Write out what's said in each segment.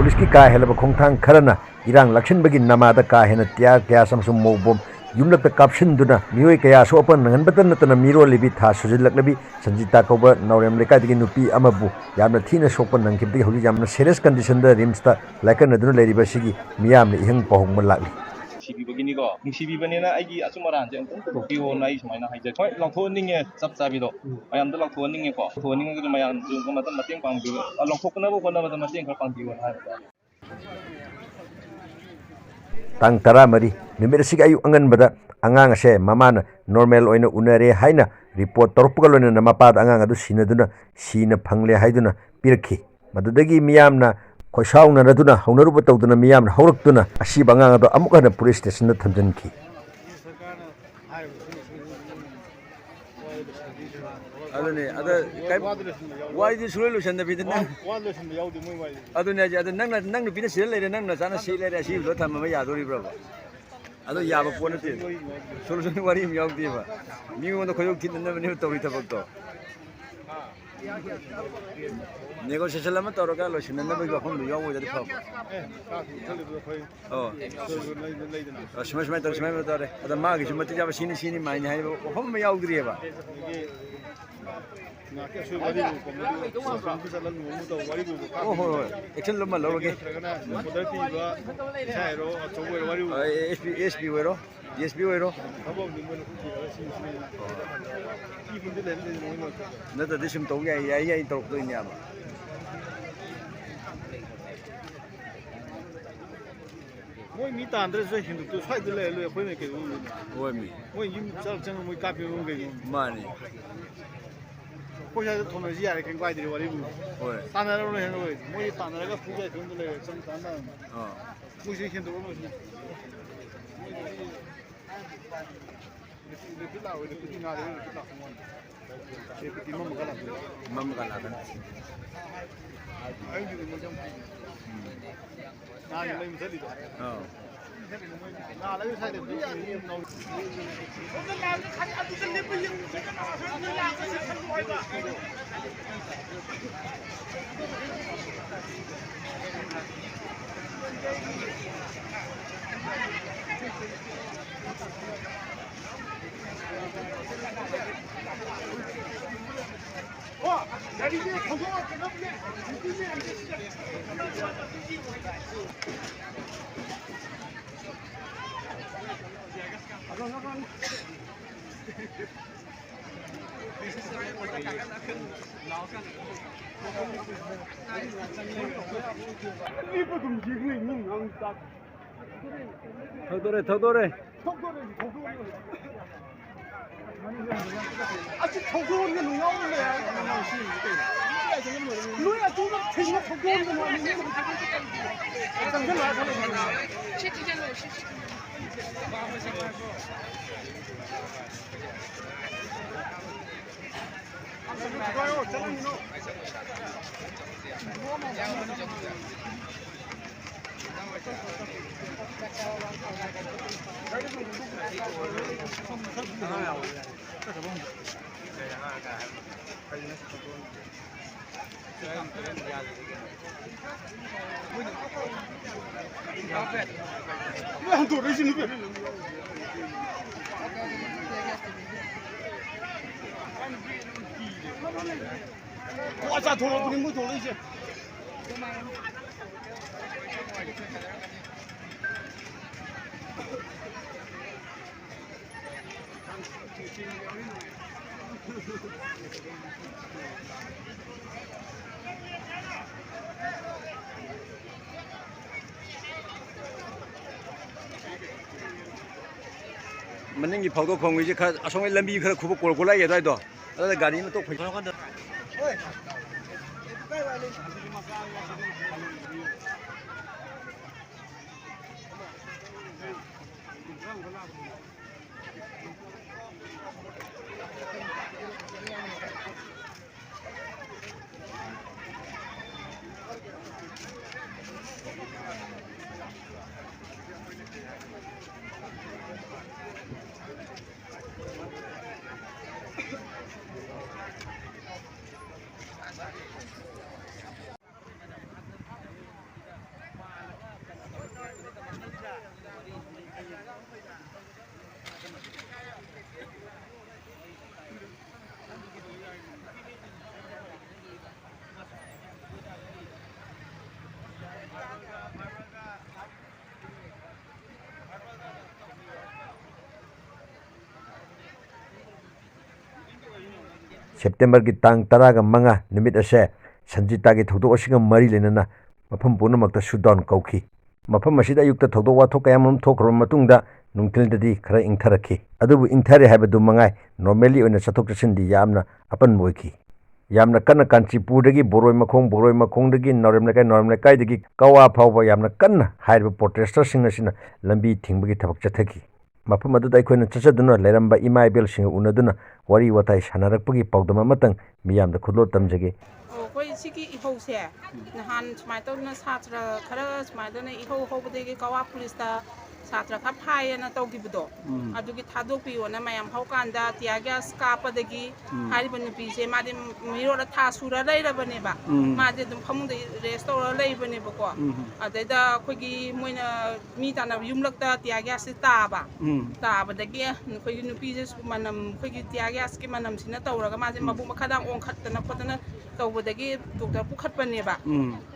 Police की का हेलब खोंथांग खरना इरांग लक्षणबगी नमादा का हेन त्या क्या समसु मोबोम युमलक कापसिनदुना मियोय कया सोपन नंगनबतन नतन मिरो लिबि था सुजिलकलबि संजीता कौबा नौरेम लेकादगी नुपी अमबु यामना थीना सोपन नंगिबदि हौजि यामना सीरियस कंडीशन दा रिम्स ता लाइकनदुना लेरिबसिगी मियामना इहंग पहोंगम लाक्ली सिबिबगिनिको नुसिबिबनेना आइगी असुमरानजे अंतन पुथोकियो नाइ सुमाइना हाइजे खोय लंथोनिंगे सब चाबिदो मयामदा लंथोनिंगेको लंथोनिंगे मयाम जुगो मत मतेंग पांगबियो लंथोकनबो कोनबदा मतेंग खर पांगबियो हाइबदा तांग तरा मरी निमित असिग अयु अंगनबदा अंगांग असे ममाना नॉर्मल ओइना उनरे हाइना रिपोर्ट तौरपगा लोइना मपाद अंगांग अदु सिनदुना सीना फंगले हाइदुना पिरखि मदुदगी मियामना खोसाउनरदुना हौनरुब तौदुना मियामना हौरक्तुना असी बंगांग अदु अमुक हना पुलिस स्टेशन दा थमजनखि अदुने अदा काय वाइदि सुले लुसन दा बिदना वाद लुसन याउदि मोय वाइ अदुने अदु नंग बिना सिल लेरे नंग जाना सी लेरे असी लो थमबा यादोरिब्राबा अदु याबा पोन नते सोलुसन वारि म याउदिबा मिगोन खोयो थिननबने तौरि थबकतो नेगोशिएशन लमा तौरगा लोसिननबगी वखम याउदि फब स्मश स्मै तौरे अदा मागी सुमति जाबा सिनी माइने हाइबा वखम याउद्रिबा ओहो एक्शन लमा लौरगे एसपी ओइरो एसपी ओइरो नतदि सुम तौ याई तौरक्तोइने याबा मोय मी तांद्रसु हिंदुत्व स्वाइद ले लो अखोइने के ओय मी मोय यिम चल चंग मोय कापि रों के माने कोशा थोनजी यारे कें क्वाइदि वारिबु ओय तानारो नो हेन ओय मोय तानारगा फुजा थुंद ले चंग ताना मुसी हिंदुत्व मोय दिला ओय दिना रे दिला ए पिति मम गला आई दि मोय जम ना ले मसली ना ले साइड दे नो थौदोरे 아직 더러운 게 나오는데 누야 두번 튀는 더러운 게 나오는데 당근 나서 시티잖아 시티 좋아요 잘하는 거 왜안 돌아지는 거야? 와, 자 돌아보는 거 돌아이제. मनंगी फाउदो खोंगि खा असोंगे लंबी खरा खुब कोलकोला येदाय दो अदा गाड़ी में तो खोइ ओए काय वाले ꯁꯦꯞꯇꯦꯝꯕꯔꯒꯤ ꯇꯥꯡ 15 ꯅꯨꯃꯤꯠ ꯑꯁꯦ ꯁꯟꯖꯤꯇꯥꯒꯤ ꯊꯧꯗꯣꯛ ꯑꯁꯤꯒ ꯃꯔꯤ ꯂꯩꯅꯅ ꯃꯐꯝ ꯄꯨꯝꯅꯃꯛꯇ ꯁꯨꯠꯗꯥꯎꯟ ꯀꯧꯈꯤ꯫ ꯃꯐꯝ ꯑꯁꯤꯗ ꯑꯌꯨꯛꯇ ꯊꯧꯗꯣꯛ ꯋꯥꯊꯣꯛ ꯀꯌꯥꯃꯔꯨꯝ ꯊꯣꯛꯈ꯭ꯔꯕ ꯃꯇꯨꯡꯗ ꯅꯨꯡꯊꯤꯜꯗꯗꯤ ꯈꯔ ꯏꯪꯊꯔꯛꯈꯤ꯫ ꯑꯗꯨꯕꯨ ꯏꯪꯊꯔꯦ ꯍꯥꯏꯕꯗꯨ ꯃꯉꯥꯏ, ꯅꯣꯔꯃꯦꯂꯤ ꯑꯣꯏꯅ ꯆꯠꯊꯣꯛ ꯆꯠꯁꯤꯟꯗꯤ ꯌꯥꯝꯅ ꯑꯄꯟꯕ ꯑꯣꯏꯈꯤ꯫ ꯌꯥꯝꯅ ꯀꯟꯅ ꯀꯥꯟꯆꯤꯄꯨꯔꯗꯒꯤ ꯕꯣꯔꯣꯏ ꯃꯈꯣꯡꯗꯒꯤ ꯅꯥꯎꯔꯦꯝ ꯂꯩꯀꯥꯏꯗꯒꯤ ꯀꯋꯥ ꯐꯥꯎꯕ ꯌꯥꯝꯅ ꯀꯟꯅ ꯍꯥꯏꯔꯤꯕ ꯄ꯭ꯔꯣꯇꯦꯁꯇꯔꯁꯤꯡ ꯑꯁꯤꯅ ꯂꯝꯕꯤ ꯊꯤꯡꯕꯒꯤ ꯊꯕꯛ ꯆꯠꯊꯈꯤ꯫ ꯃꯐꯝ ꯑꯗꯨꯗ ꯑꯩꯈꯣꯏꯅ ꯆꯠꯆꯗꯨꯅ ꯂꯩꯔꯝꯕ ꯏꯃꯥ ꯏꯕꯦꯜꯁꯤꯡꯒ ꯎꯅꯗꯨꯅ ꯋꯥꯔꯤ ꯋꯥꯇꯥꯏ ꯁꯥꯟꯅꯔꯛꯄꯒꯤ ꯄꯥꯎꯗꯝ ꯑꯃꯇꯪ ꯃꯤꯌꯥꯝꯗ ꯈꯨꯠꯂꯣꯠ ꯇꯝꯖꯒꯦ꯫ ꯑꯩꯈꯣꯏ ꯁꯤꯒꯤ ꯏꯍꯧꯁꯦ ꯅꯍꯥꯟ ꯁꯨꯃꯥꯏꯅ ꯇꯧꯗꯅ ꯁꯥꯇ꯭ꯔ ꯈꯔ ꯁꯨꯃꯥꯏꯅ ꯇꯧꯗꯅ ꯏꯍꯧ ꯍꯧꯕꯗꯒꯤ ꯀꯋꯥ ꯄꯨꯂꯤꯁꯇ ꯁꯥꯇ꯭ꯔ ꯈꯔ ꯐꯥꯏꯌꯦꯅ ꯇꯧꯈꯤꯕꯗꯣ ꯑꯗꯨꯒꯤ ꯊꯥꯗꯣꯛꯄꯤꯌꯣꯅ ꯃꯌꯥꯝ ꯍꯧꯀꯥꯟꯗ ꯇꯤꯌꯥꯔ ꯒ꯭ꯌꯥꯁ ꯀꯥꯞꯄꯗꯒꯤ ꯍꯥꯏꯔꯤꯕ ꯅꯨꯄꯤꯁꯦ ꯃꯥꯗꯤ ꯃꯤꯔꯣꯜꯗ ꯊꯥ ꯁꯨꯔ ꯂꯩꯔꯕꯅꯦꯕ, ꯃꯥꯁꯦ ꯑꯗꯨꯝ ꯐꯃꯨꯡꯗ ꯔꯦꯁ ꯇꯧꯔ ꯂꯩꯕꯅꯦꯕꯀꯣ꯫ ꯑꯗꯩꯗ ꯑꯩꯈꯣꯏꯒꯤ ꯃꯣꯏꯅ ꯃꯤ ꯇꯥꯟꯅꯕ ꯌꯨꯝꯂꯛꯇ ꯇꯤꯌꯥꯔ ꯒ꯭ꯌꯥꯁꯁꯦ ꯇꯥꯕꯗꯒꯤ ꯑꯩꯈꯣꯏꯒꯤ ꯅꯨꯄꯤꯁꯦ ꯃꯅꯝ ꯑꯩꯈꯣꯏꯒꯤ ꯇꯤꯌꯥꯔ ꯒ꯭ꯌꯥꯁꯀꯤ ꯃꯅꯝꯁꯤꯅ ꯇꯧꯔꯒ ꯃꯥꯁꯦ ꯃꯕꯨꯛ ꯃꯈꯥꯗ ꯑꯣꯟꯈꯠꯇꯅ ꯈꯣꯠꯇꯅ ꯇꯧꯕꯗꯒꯤ ꯗꯣꯛꯇꯔ ꯄꯨꯈꯠꯄꯅꯦꯕ꯫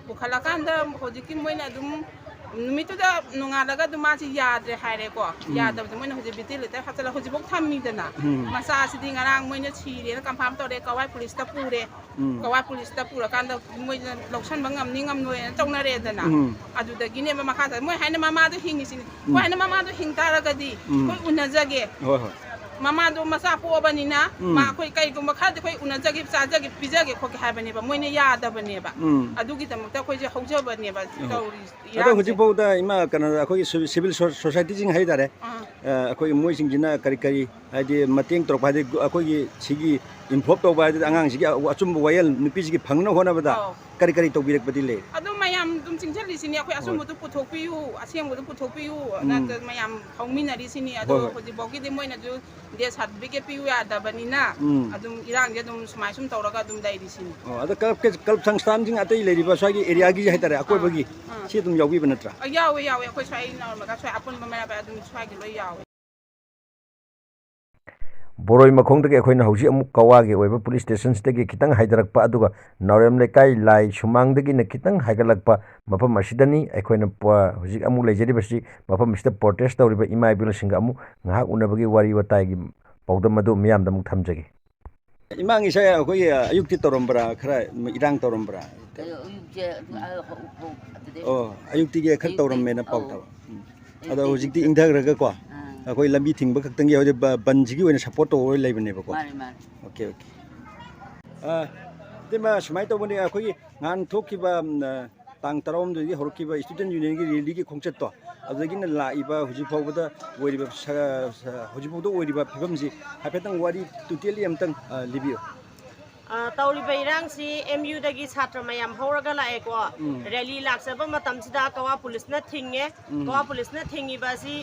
ꯄꯨꯈꯠꯂꯀꯥꯟꯗ ꯍꯧꯖꯤꯛꯀꯤ ꯃꯣꯏꯅ ꯑꯗꯨꯝ ꯅꯨꯃꯤꯠꯇꯨꯗ ꯅꯣꯡꯉꯥꯜꯂꯒ ꯑꯗꯨꯝ ꯃꯥꯁꯤ ꯌꯥꯗ꯭ꯔꯦ ꯍꯥꯏꯔꯦꯀꯣ꯫ ꯌꯥꯗꯕꯗ ꯃꯣꯏꯅ ꯍꯧꯖꯤꯛ ꯚꯦꯟꯇꯤꯂꯦꯇꯔ ꯍꯥꯞꯆꯤꯜꯂ ꯍꯧꯖꯤꯛꯐꯥꯎ ꯊꯝꯃꯤꯗꯅ ꯃꯆꯥꯁꯤꯗꯤ ꯉꯔꯥꯡ ꯃꯣꯏꯅ ꯁꯤꯔꯦꯅ ꯀꯟꯐꯥꯔꯝ ꯇꯧꯔꯦ, ꯀꯋꯥꯏ ꯄꯨꯂꯤꯁꯇ ꯄꯨꯔꯦ꯫ ꯀꯋꯥꯏ ꯄꯨꯂꯤꯁꯇ ꯄꯨꯔꯀꯥꯟꯗ ꯃꯣꯏꯅ ꯂꯧꯁꯟꯕ ꯉꯝꯅꯤ ꯉꯝꯂꯣꯏꯅ ꯇꯧꯅꯔꯦꯗꯅ ꯑꯗꯨꯗꯒꯤꯅꯦꯕ ꯃꯈꯥꯗ ꯃꯣꯏ ꯍꯥꯏꯅ ꯃꯃꯥꯗꯣ ꯍꯤꯡꯉꯤꯁꯤꯅꯤ꯫ ꯃꯣꯏ ꯍꯥꯏꯅ ꯃꯃꯥꯗꯣ ꯍꯤꯡ ꯇꯥꯔꯒꯗꯤ ꯑꯩꯈꯣꯏ ꯎꯅꯖꯒꯦ, ꯃꯃꯥꯗꯣ ꯃꯆꯥ ꯄꯣꯛꯑꯕꯅꯤꯅ ꯑꯩꯈꯣꯏ ꯀꯩꯒꯨꯝꯕ ꯈꯔꯗꯤ ꯑꯩꯈꯣꯏ ꯎꯅꯖꯒꯦ, ꯆꯥꯖꯒꯦ, ꯄꯤꯖꯒꯦ ꯈꯣꯠꯀꯦ ꯍꯥꯏꯕꯅꯦꯕ, ꯃꯣꯏꯅ ꯌꯥꯗꯕꯅꯦꯕ꯫ ꯑꯗꯨꯒꯤꯗꯃꯛꯇ ꯑꯩꯈꯣꯏꯁꯦ ꯍꯧꯖꯕꯅꯦꯕ ꯇꯧꯔꯤꯁꯦ꯫ ꯑꯗꯣ ꯍꯧꯖꯤꯛꯐꯥꯎꯗ ꯏꯃꯥ ꯀꯩꯅꯣ ꯑꯩꯈꯣꯏꯒꯤ ꯁꯤꯚꯤꯜ ꯁꯣꯁꯥꯏꯇꯤꯁꯤꯡ ꯍꯥꯏꯇꯥꯔꯦ, ꯑꯩꯈꯣꯏꯒꯤ ꯃꯣꯏꯁꯤꯡꯁꯤꯅ ꯀꯔꯤ ꯍꯥꯏꯗꯤ ꯃꯇꯦꯡ ꯇꯧꯔꯛꯄ, ꯍꯥꯏꯗꯤ ꯑꯩꯈꯣꯏꯒꯤ ꯁꯤꯒꯤ ꯏꯟꯐꯣꯔꯝ ꯇꯧꯕ, ꯍꯥꯏꯗꯤ ꯑꯉꯥꯡꯁꯤꯒꯤ ꯑꯆꯨꯝꯕ ꯋꯥꯌꯦꯜ ꯅꯨꯄꯤꯁꯤꯒꯤ ꯐꯪꯅꯕ ꯍꯣꯠꯅꯕꯗ ꯀꯔꯤ ꯇꯧꯕꯤꯔꯛꯄꯗꯤ ꯂꯩ? ꯑꯗꯨꯝ ꯃꯌꯥꯝ ꯑꯗꯨꯝ ꯆꯤꯡꯁꯤꯜꯂꯤꯁꯤꯅꯤ, ꯑꯩꯈꯣꯏ ꯑꯆꯨꯝꯕꯗꯨ ꯄꯨꯊꯣꯛꯄꯤꯌꯨ, ꯑꯁꯦꯡꯕꯗꯨ ꯄꯨꯊꯣꯛꯄꯤꯌꯨ ꯃꯌꯥꯝ ꯍꯧꯃꯤꯟꯅꯔꯤꯁꯤꯅꯤ꯫ ꯑꯗꯣ ꯍꯧꯖꯤꯛꯐꯥꯎꯒꯤꯗꯤ ꯃꯣꯏꯅꯁꯨ ꯗꯦꯠ ꯁꯥꯔꯇꯤꯐꯤꯀꯦꯠ ꯄꯤꯌꯨ ꯌꯥꯗꯕꯅꯤꯅ ꯑꯗꯨꯝ ꯏꯔꯥꯡꯁꯦ ꯑꯗꯨꯝ ꯁꯨꯃꯥꯏ ꯁꯨꯝ ꯇꯧꯔꯒ ꯑꯗꯨꯝ ꯂꯩꯔꯤꯁꯤꯅꯤ꯫ ꯑꯗꯣ ꯀ꯭ꯂꯕ ꯁꯪꯁꯊꯥꯟꯁꯤꯡ ꯑꯇꯩ ꯂꯩꯔꯤꯕ ꯁ꯭ꯋꯥꯏꯒꯤ ꯑꯦꯔꯤꯌꯥꯒꯤ ꯍꯥꯏꯇꯥꯔꯦ ꯑꯀꯣꯏꯕꯒꯤ ꯁꯤ ꯑꯗꯨꯝ ꯌꯥꯎꯕꯤꯕ ꯅꯠꯇ꯭ꯔꯥ? ꯌꯥꯎꯋꯦ ꯑꯩꯈꯣꯏ ꯁ꯭ꯋꯥꯏ ꯅꯥꯎꯔꯝꯂꯒ ꯁ꯭ꯋꯥꯏ ꯑꯄꯨꯟꯕ ꯃꯩꯔꯥ ꯑꯗꯨꯝ ꯁ꯭ꯋꯥꯏꯒꯤ ꯂꯣꯏ ꯌꯥꯎꯋꯦ꯫ ꯕꯣꯔꯣꯏ ꯃꯈꯣꯡꯗꯒꯤ ꯑꯩꯈꯣꯏꯅ ꯍꯧꯖꯤꯛ ꯑꯃꯨꯛ ꯀꯋꯥꯒꯤ ꯑꯣꯏꯕ ꯄꯨꯂꯤꯁ ꯁ꯭ꯇꯦꯁꯟꯁꯤꯗꯒꯤ ꯈꯤꯇꯪ ꯍꯥꯏꯊꯔꯛꯄ, ꯑꯗꯨꯒ ꯅꯥꯎꯔꯦꯝ ꯂꯩꯀꯥꯏ ꯂꯥꯏ ꯁꯨꯃꯥꯡꯗꯒꯤꯅ ꯈꯤꯇꯪ ꯍꯥꯏꯒꯠꯂꯛꯄ ꯃꯐꯝ ꯑꯁꯤꯗꯅꯤ ꯑꯩꯈꯣꯏꯅ ꯍꯧꯖꯤꯛ ꯑꯃꯨꯛ ꯂꯩꯖꯔꯤꯕꯁꯤ꯫ ꯃꯐꯝ ꯑꯁꯤꯗ ꯄ꯭ꯔꯣꯇꯦꯁ ꯇꯧꯔꯤꯕ ꯏꯃꯥ ꯏꯕꯦꯜꯁꯤꯡꯒ ꯑꯃꯨꯛ ꯉꯥꯏꯍꯥꯛ ꯎꯅꯕꯒꯤ ꯋꯥꯔꯤ ꯋꯥꯇꯥꯏꯒꯤ ꯄꯥꯎꯗꯝ ꯑꯗꯨ ꯃꯤꯌꯥꯝꯗ ꯑꯃꯨꯛ ꯊꯝꯖꯒꯦ꯫ ꯏꯃꯥꯡꯒꯤꯁꯦ ꯑꯩꯈꯣꯏꯒꯤ ꯑꯌꯨꯛꯇꯤ ꯇꯧꯔꯝꯕ꯭ꯔꯥ, ꯈꯔ ꯏꯔꯥꯡ ꯇꯧꯔꯝꯕ꯭ꯔꯥ? ꯑꯌꯨꯛꯇꯤꯒꯤ ꯈꯔ ꯇꯧꯔꯝꯃꯦꯅ ꯄꯥꯎ ꯇꯥꯕ꯫ ꯑꯗꯣ ꯍꯧꯖꯤꯛꯇꯤ ꯏꯪꯊꯈ꯭ꯔꯒꯀꯣ ꯑꯩꯈꯣꯏ ꯂꯝꯕꯤ ꯊꯤꯡꯕ ꯈꯛꯇꯪꯒꯤ ꯍꯧꯖꯤꯛ ꯕꯟꯁꯤꯒꯤ ꯑꯣꯏꯅ ꯁꯞꯄꯣꯔꯠ ꯇꯧꯔ ꯂꯩꯕꯅꯦꯕꯀꯣ꯫ ꯑꯣꯀꯦ꯫ ꯏꯇꯩꯃ ꯁꯨꯃꯥꯏꯅ ꯇꯧꯕꯅꯤ, ꯑꯩꯈꯣꯏꯒꯤ ꯅꯍꯥꯟ ꯊꯣꯛꯈꯤꯕ ꯇꯥꯡ 11ꯗꯒꯤ ꯍꯧꯔꯛꯈꯤꯕ ꯏꯁꯇꯨꯗꯦꯟ ꯌꯨꯅꯤꯌꯟꯒꯤ ꯔꯦꯂꯤꯒꯤ ꯈꯣꯡꯆꯠꯇꯣ, ꯑꯗꯨꯗꯒꯤꯅ ꯂꯥꯛꯏꯕ ꯍꯧꯖꯤꯛ ꯐꯥꯎꯕꯗ ꯑꯣꯏꯔꯤꯕ ꯐꯤꯕꯝꯁꯤ ꯍꯥꯏꯐꯦꯠꯇꯪ ꯋꯥꯔꯤ ꯇꯨꯇꯦꯜꯂꯤ ꯑꯃꯇꯪ ꯂꯤꯕꯤꯌꯨ꯫ ꯇꯧꯔꯤꯕ ꯏꯔꯥꯡꯁꯤ MUꯗꯒꯤ ꯁꯥꯇ꯭ꯔ ꯃꯌꯥꯝ ꯍꯧꯔꯒ ꯂꯥꯛꯑꯦꯀꯣ꯫ ꯔꯦꯂꯤ ꯂꯥꯛꯆꯕ ꯃꯇꯝꯁꯤꯗ ꯀꯋꯥ ꯄꯨꯂꯤꯁꯅ ꯊꯤꯡꯉꯦ꯫ ꯀꯋꯥ ꯄꯨꯂꯤꯁꯅ ꯊꯤꯡꯉꯤꯕ ꯑꯁꯤ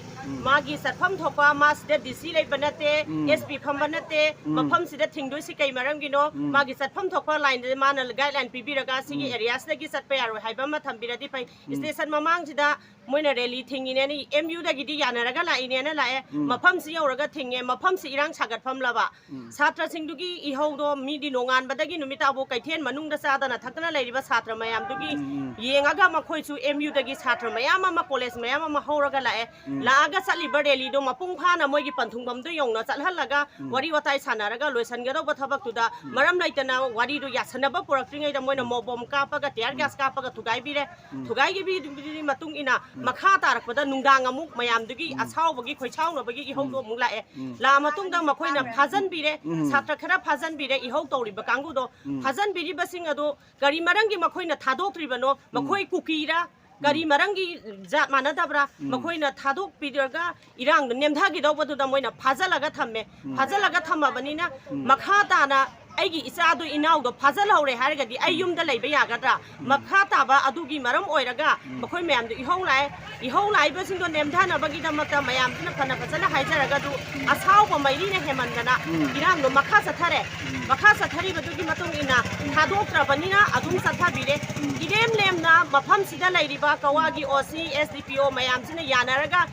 ꯃꯥꯒꯤ ꯆꯠꯐꯝ ꯊꯣꯛꯄ, ꯃꯥ ꯁꯤꯗ DC ꯂꯩꯕ ꯅꯠꯇꯦ, SP ꯐꯝꯕ ꯅꯠꯇꯦ, ꯃꯐꯝꯁꯤꯗ ꯊꯤꯡꯗꯣꯏꯁꯤ ꯀꯩ ꯃꯔꯝꯒꯤꯅꯣ? ꯃꯥꯒꯤ ꯆꯠꯐꯝ ꯊꯣꯛꯄ ꯂꯥꯏꯟꯗ ꯃꯥꯅ ꯒꯥꯏꯗꯂꯥꯏꯟ ꯄꯤꯕꯤꯔꯒ ꯁꯤꯒꯤ ꯑꯦꯔꯤꯌꯥꯁꯤꯗꯒꯤ ꯆꯠꯄ ꯌꯥꯔꯣꯏ ꯍꯥꯏꯕ ꯑꯃ ꯊꯝꯕꯤꯔꯗꯤ ꯐꯩ꯫ ꯁ꯭ꯇꯦꯁꯟ ꯃꯃꯥꯡꯁꯤꯗ ꯃꯣꯏꯅ ꯔꯦꯂꯤ ꯊꯤꯡꯉꯤꯅꯦꯅ MUꯗꯒꯤꯗꯤ ꯌꯥꯅꯔꯒ ꯂꯥꯛꯏꯅꯦꯅ ꯂꯥꯛꯑꯦ, ꯃꯐꯝꯁꯤ ꯌꯧꯔꯒ ꯊꯤꯡꯉꯦ, ꯃꯐꯝꯁꯤ ꯏꯔꯥꯡ ꯁꯥꯒꯠꯐꯝꯂꯕ ꯁꯥꯇ꯭ꯔꯁꯤꯡꯗꯨꯒꯤ ꯏꯍꯧꯗꯣ ꯃꯤꯗꯤ ꯅꯣꯡꯉꯥꯟꯕꯗꯒꯤ ꯅꯨꯃꯤꯠꯇꯥꯕꯨ ꯀꯩꯊꯦꯜ ꯃꯅꯨꯡꯗ ꯆꯥꯗꯅ ꯊꯛꯇꯅ ꯂꯩꯔꯤꯕ ꯁꯥꯇ꯭ꯔ ꯃꯌꯥꯝꯗꯨꯒꯤ ꯌꯦꯡꯉꯒ ꯃꯈꯣꯏꯁꯨ MUꯗꯒꯤ ꯁꯥꯇ꯭ꯔ ꯃꯌꯥꯝ ꯑꯃ, ꯀꯣꯂꯦꯖ ꯃꯌꯥꯝ ꯑꯃ ꯍꯧꯔꯒ ꯂꯥꯛꯑꯦ꯫ ꯂꯥꯛꯑꯒ ꯆꯠꯂꯤꯕ ꯔꯦꯂꯤꯗꯣ ꯃꯄꯨꯡ ꯐꯥꯅ ꯃꯣꯏꯒꯤ ꯄꯟꯊꯨꯡꯐꯝꯗꯨ ꯌꯧꯅ ꯆꯠꯍꯜꯂꯒ ꯋꯥꯔꯤ ꯋꯥꯇꯥꯏ ꯁꯥꯟꯅꯔꯒ ꯂꯣꯏꯁꯤꯟꯒꯗꯧꯕ ꯊꯕꯛꯇꯨꯗ ꯃꯔꯝ ꯂꯩꯇꯅ ꯋꯥꯔꯤꯗꯨ ꯌꯥꯁꯟꯅꯕ ꯄꯨꯔꯛꯇ꯭ꯔꯤꯉꯩꯗ ꯃꯣꯏꯅ ꯃꯣꯕꯣꯝ ꯀꯥꯞꯄꯒ ꯇꯤꯌꯥꯔ ꯒ꯭ꯌꯥꯁ ꯀꯥꯞꯄꯒ ꯊꯨꯒꯥꯏꯕꯤꯔꯦ꯫ ꯊꯨꯒꯥꯏꯈꯤꯕꯒꯤ ꯃꯇꯨꯡ ꯏꯟꯅ ꯃꯈꯥ ꯇꯥꯔꯛꯄꯗ ꯅꯨꯡꯗꯥꯡ ꯑꯃꯨꯛ ꯃꯌꯥꯝꯗꯨꯒꯤ ꯑꯁꯥꯎꯕꯒꯤ ꯈꯣꯏꯁꯥꯎꯅꯕꯒꯤ ꯏꯍꯧꯗꯣ ꯑꯃꯨꯛ ꯂꯥꯛꯑꯦ꯫ ꯂꯥꯛꯑ ꯃꯇꯨꯡꯗ ꯃꯈꯣꯏꯅ ꯐꯥꯖꯟꯕꯤꯔꯦ, ꯁꯥꯇ꯭ꯔ ꯈꯔ ꯐꯥꯖꯟꯕꯤꯔꯦ, ꯏꯍꯧ ꯇꯧꯔꯤꯕ ꯀꯥꯡꯕꯨꯗꯣ ꯐꯥꯖꯟꯕꯤꯔꯤꯕꯁꯤꯡ ꯑꯗꯨ ꯀꯔꯤ ꯃꯔꯝꯒꯤ ꯃꯈꯣꯏꯅ ꯊꯥꯗꯣꯛꯇ꯭ꯔꯤꯕꯅꯣ? ꯃꯈꯣꯏ ꯀꯨꯀꯤꯔꯥ? ꯀꯔꯤ ꯃꯔꯝꯒꯤ ꯖꯥꯠ ꯃꯥꯟꯅꯗꯕ꯭ꯔꯥ? ꯃꯈꯣꯏꯅ ꯊꯥꯗꯣꯛꯄꯤꯔꯒ ꯏꯔꯥꯡꯗ ꯅꯦꯝꯊꯈꯤꯗꯧꯕꯗꯨꯗ ꯃꯣꯏꯅ ꯐꯥꯖꯜꯂꯒ ꯊꯝꯃꯦ꯫ ꯐꯥꯖꯜꯂꯒ ꯊꯝꯃꯕꯅꯤꯅ ꯃꯈꯥ ꯇꯥꯅ ꯑꯩꯒꯤ ꯏꯆꯥꯗꯣ ꯏꯅꯥꯎꯗꯣ ꯐꯥꯖꯜꯍꯧꯔꯦ ꯍꯥꯏꯔꯒꯗꯤ ꯑꯩ ꯌꯨꯝꯗ ꯂꯩꯕ ꯌꯥꯒꯗ꯭ꯔꯥ? ꯃꯈꯥ ꯇꯥꯕ ꯑꯗꯨꯒꯤ ꯃꯔꯝ ꯑꯣꯏꯔꯒ ꯃꯈꯣꯏ ꯃꯌꯥꯝꯗꯣ ꯏꯍꯧ ꯂꯥꯛꯑꯦ꯫ ꯏꯍꯧ ꯂꯥꯛꯏꯕꯁꯤꯡꯗꯣ ꯅꯦꯝꯊꯅꯕꯒꯤꯗꯃꯛꯇ ꯃꯌꯥꯝꯁꯤꯅ ꯐꯖꯅ ꯍꯥꯏꯖꯔꯒꯁꯨ ꯑꯁꯥꯎꯕ ꯃꯩꯔꯤꯅ ꯍꯦꯃꯟꯗꯅ ꯏꯔꯥꯡꯗꯣ ꯃꯈꯥ ꯆꯠꯊꯔꯦ꯫ ꯃꯈꯥ ꯆꯠꯊꯔꯤꯕꯗꯨꯒꯤ ꯃꯇꯨꯡ ꯏꯟꯅ ꯊꯥꯗꯣꯛꯇ꯭ꯔꯕꯅꯤꯅ ꯑꯗꯨꯝ ꯆꯠꯊꯕꯤꯔꯦ꯫ ꯏꯔꯦꯝ ꯂꯦꯝꯅ ꯃꯐꯝꯁꯤꯗ ꯂꯩꯔꯤꯕ ꯀꯋꯥꯒꯤ OC, SDPO ꯃꯌꯥꯝꯁꯤꯅ ꯌꯥꯅꯔꯒ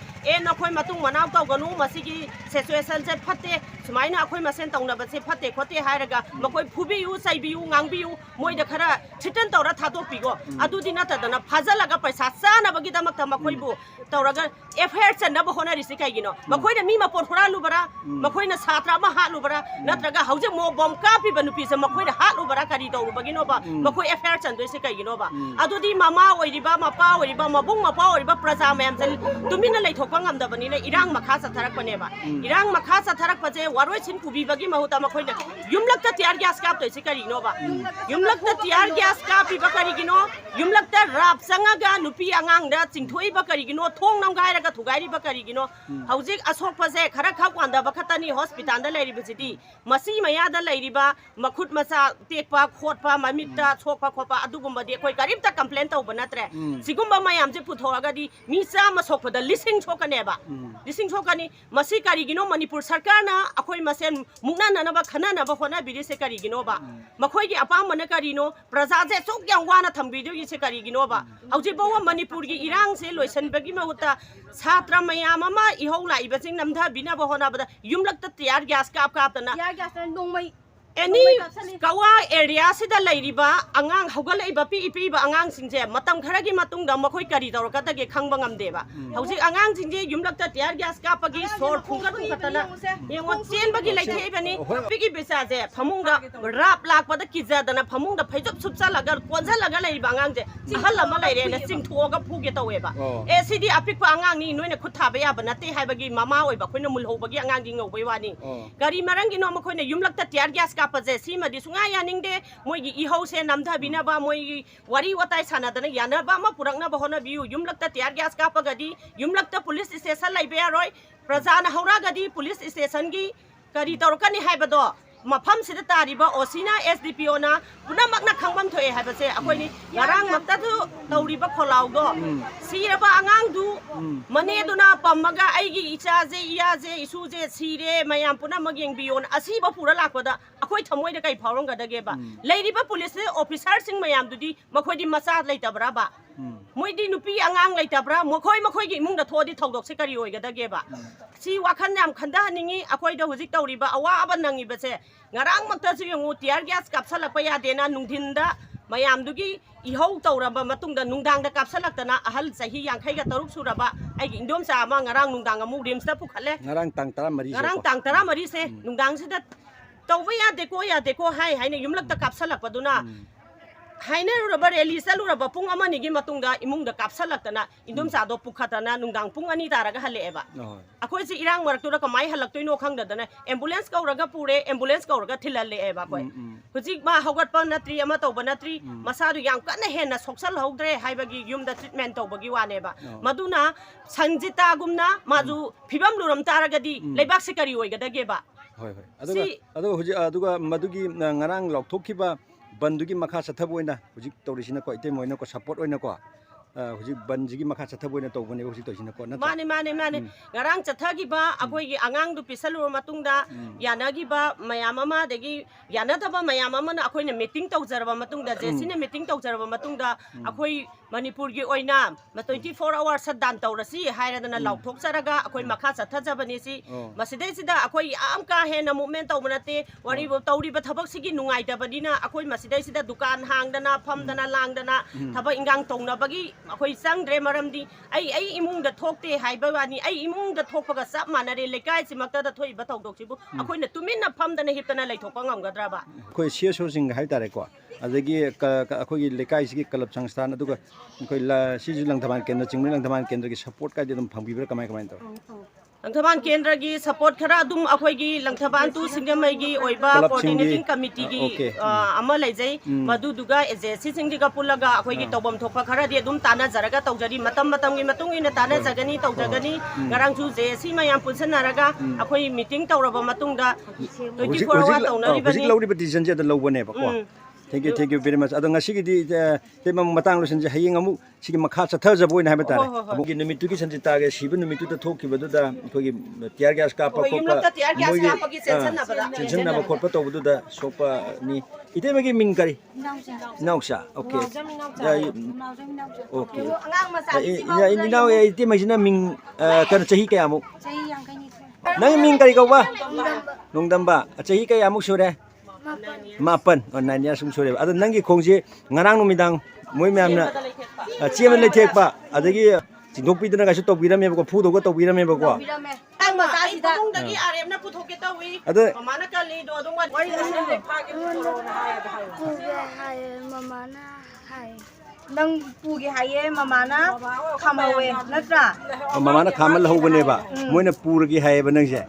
ꯅꯈꯣꯏ ꯃꯇꯨꯡ ꯃꯅꯥꯎ ꯇꯧꯒꯅꯨ, ꯃꯁꯤꯒꯤ ꯁꯤꯆꯨꯋꯦꯁꯟꯁꯦ ꯐꯠꯇꯦ, सुमाइना अखोई मसेन तौनबसे फते खोते हायरगा मखोई फुबियु सैबियु ngangbiyु मोइदा खरा छिटन तौरा थादोपिगो अदुदि नतदना फाजलगा पैसा चानबगी दमक मखोइबु तौरगा एफआईआर चनब होनरिसे काइगिनो मखोइना मी मपोर हुरालुबरा मखोइना छात्र अमा हालुबरा नत्रगा हौजे मो बम कापिबा नुपिसे मखोइना हालुबरा करी तौरुबगिनोबा मखोइ एफआईआर चनदोइसे काइगिनोबा अदुदि मामा ओइरिबा मपा ओइरिबा मबुंग मपा ओइरिबा प्रजा ma'am तुमिना लैथोकपा ngamdabani irang makha satharakpaneba irang makha satharakpaje waroi sin kubibagi mahuta makhoi yumlakta tiar gas kap toisi karino ba yumlakta tiar gas kap bi bakarigino yumlakta rap sangaga nupi angang da chingthoi bakarigino thong nam gaira ga thugairi bakarigino haujik asok paje khara khak wanda bakhatani hospital da lairi bajidi masi maya da lairi ba makhut masa tekpa khotpa mamita chokpa khopa adugumba de koi garibta complaint tau banatre sigumba mayam je puthoraga di misa masokpa da lising chokaneba lising chokani masi karigino manipur sarkar na akhoi masen mukna nanaba khana naba hona biri se karigino ba makhoi gi apam mana karino praja je chok yang wana thambidu gi se karigino ba hauji bawa manipur gi irang se loisan bagi mahuta छात्र ma'am इहौ लाइबसिंग नमधा बिना बहना बदा युमलक तैयार gas काप कापतना any कवा area सिदा लैरिबा अंगांग हौगलैबा पीबा अंगांग सिंजे मतम खरगी मतुंगदा मखोइ करी तौरकतगे खंगबा ngamदेबा हौजिक अंगांग सिंजे युमलक तैयार गैस कापगी सोर फुंगतना येंगो चेनबगी लैथेबनी पिगी बेसाजे फमुंगदा राप लाकपदा किजादना फमुंगदा फैजब सुपसा लगा कोनजलगा लैरिबा अंगांगजे हल अमा लैरेना सिंथोगा फुगे तौवेबा ए सिदी अपिकपा अंगांग नि नोइना खुथाबा याबा नते हाइबगी मामा ओइबा खोइना मुलहौबगी अंगांग ngौबै वानी गरी मरंगी नो मखोइना युमलक तैयार गैस पजे सीमदी सुंगा यानिंगदे मोइगी इहौ से नमधाबिनाबा मोइगी वारी वताई सानादना यानाबा मा पुरंगनाबा होनाबियु युमलकता तियार गैस कापगदी युमलकता पुलिस स्टेशन लाइबे यारोय प्रजाना हौरागदी पुलिस स्टेशन गी करी तौरकनी हाइबदो मफम सिदा तारिबा ओसिना एसडीपीओ ना पुनमकना खंगबम थोए हाइबसे अखोइनी नरांग मक्तादु तौरिबा खोलाउदो सिरबा अंगांगदु मनेदुना पम्मगा आइगी इचाजे इयाजे इसुजे सिरे मयाम पुनमग येंगबियोन असिबा पुरा लाकपदा अखोइ थमोइदा कै फावरंगदगेबा लैरिबा पुलिस ऑफिसर सिंग मयामदुदी मखोइदी मसा लैतबराबा मोइदी नुपी अंगांग लैतबरा मखोइगी इमुंगदा थोदी थौदोकसे करी ओइगदगेबा सी वाखन याम खंदाहनिंगी अखोइदा हुजिक तौरिबा अवाबा नंगिबसे ngarang maktasu yengu tiar gas kapsalakpa yadena nungdinda mayamdugi ihau tauraba matungda nungdangda kapsalaktana ahal sahi yangkhai ga taruk suraba aigi indom sa ma ngarang nungdang amu rimsta pukhalle ngarang tang tara mari se nungdang sida tawba ya deko hai haine yumlakta kapsalakpaduna haine rubber rally saluraba pung amani gi matungda imungda kapsalaktana indom sa do pukhatana nungdang pung ani taraga haleba akoi si irang maraktura kamai halaktoino khangdadana ambulance kauraga pure ambulance kauraga thilalle eba koi hujik ma hogatpa natri ama tawba natri masadu yang kana hena soksal hogdre haibagi yumda treatment tawbagi waneba maduna sanjita gumna maju phibam luram taragadi leibak se kari oigadageba hoi aduga huji aduga madugi ngarang lokthokhiba बंदुगी मखा सथबोइना हुजिक तौरिसिना को इते Moina को support ओइना को हुजिक बंजिगी मखा सथबोइना तौबने हुजिक तौसिना को ना माने ngarang चथगिबा अखोइगी आंगांग दु पिसलु मतुंगदा यानागिबा मयाम अमा दगी यानाथबा मयाम अमना अखोइना मीटिंग तौजरबा मतुंगदा जेसिना मीटिंग तौजरबा मतुंगदा अखोइ मणिपुर की ओइना 24 आवर सदान तौरसी हायरदना लाउथोकसरगा अखोइ मखा चथजबनी सी मसिदैसिदा अखोइ आम का हेना मूवमेंट तौबनते वरी तौरिबा थबक सिगी नुंगाइदबनिना अखोइ मसिदैसिदा दुकान हांगदना फमदना लांगदना थबक इंगांग तौनबगी अखोइ संग्रे मरमदी आई इमुंगदा थोकते हाइबा वानी आई इमुंगदा थोकपगा सब मानरे लेकाइ सिमक्तदा थोइबा तौदोकसिबु अखोइना तुमिना फमदना हिपतना लैथोकपा ngamgadraba अखोइ सीएसओ सिंग हाइ तारे को अदगी अखोइ लेकाइ सिगी क्लब संस्थान अदुगा अखोइ सिजु लंगथमान केंद्र चिंगमि लंगथमान केंद्र की सपोर्ट का दम फंगबिब्रा कमाय तो लंगथमान केंद्र की सपोर्ट खरा दुम अखोइगी लंगथमान तु सिंगमैगी ओइबा कोऑर्डिनेटिंग कमिटी की अमा लैजै मदुदुगा एजेंसी सिंगदिगा पुलगा अखोइगी तौबम थोकपा खरा दे दुम ताना जरगा तौजरी मतम मतम की मतुंग इन ताना जगनी तौजगनी गरांगसु जेसी मयाम पुलसनारगा अखोइ मीटिंग तौरबा मतुंगदा 24 आवर तौनरिबनी हुजिक लौरिबा डिसिजन जे द लौबने बको Thank you very much. Adong ngasi di tema matang lusin je hayeng amu sigi makha chatha jabo ina habata. Amu gi numitu ki sanjita ge sibu numitu ta thok ki badu da ko gi tiar gas ka pa ko pa tension na ba ko pa to badu da sopa ni ite magi ming kari nausha okay okay ya ini now ite magi na ming kan chahi kaya amu Nang ming kari kau ba? Nung damba. Chahi kaya amuk sure? Mapan. Oh 9 years sung sure. Ado nang gi khongsi ngarang numidang moi myam na chiam le thek pa adagi jingdok pi dana ga su tok bi ram me ba ko phu do ko tok bi ram me ba ko. Tang ma sa si da dong dagi RM na puthok ke tawi Ado mama na kali do dong wa wari na Puge haye mamana haye. Nang puge haye mamana khamawe natra. mama na khamal ho bane ba. Moi na pur gi hai ba nang se.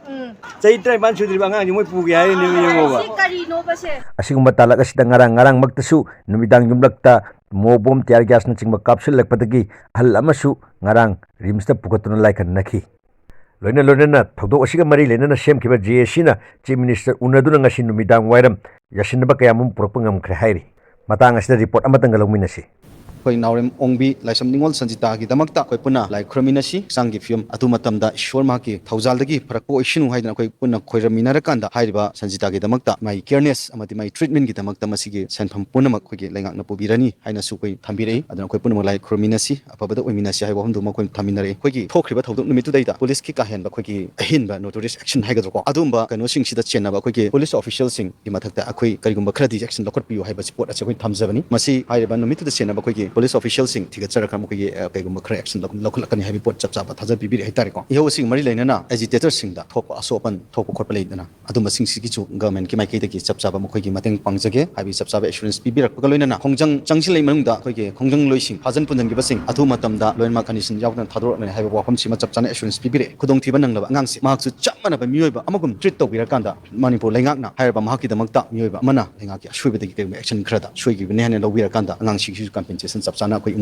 Chai trai ban su dri ba ngang ji moi pu gi hai ni yeng ba. Kari no base. asigumba talak asida ngarang maktasu numidang yumlakta mobom tiar gas na chingba kapsul lakpadagi hal amasu ngarang rimsta pukatuna laikan nakhi loina thogdok asiga mari lena na sem khiba JSC na chief minister unaduna ngasi numidang wairam yasinba kayamum propangam khre hairi matang asida report amatang galawminasi koi naurem ongbi laisam ningol sanjita gi damakta koi puna lai khraminasi sangi film atu matamda ishwar ma ki thaujal dagi pharak ko ishinu haidana koi puna khoiramina rakanda hairiba sanjita gi damakta mai careness amati mai treatment gi damakta masigi senpham punamak koi gi laingak na pobirani haina su koi thambirei adana koi puna lai khraminasi apabada oiminasi haiba homdu ma koi thaminare koi gi thokriba thodok numitu daida police ki ka henba koi gi ahinba notorious action haigadro ko adumba kano sing sida chenaba koi gi police official sing gi mathakta akoi karigumba khradi action lokot piu haiba support acha koi thamjabani masi hairiba numitu da chenaba koi gi police official sing thiga chara kam ko ye kaigum khra action lokul kan habi pot chap chap thaja bibiri haitare ko yo sing mari leina na agitator sing da thok asopan thok khot palei dana adum sing si ki chu government ki mai kai ki chap chap mo khoi ki mateng pangjage habi chap chap assurance bibirak ko loina na khongjang changsil lei manung da khoi ki khongjang loi sing hajan punjan gi basing athu matam da loin ma condition yaw na thador na habi wafam si ma chap chana assurance bibire khudong thiba nang laba ngang si mak chu chap mana ba mioi ba amagum treat to bira kan da manipur leingak na hair ba ma ki damak ta mioi ba mana leingak ki ashui ba de ki action khra da shui gi ne ne lo bira kan da ngang si compensation chap chana koi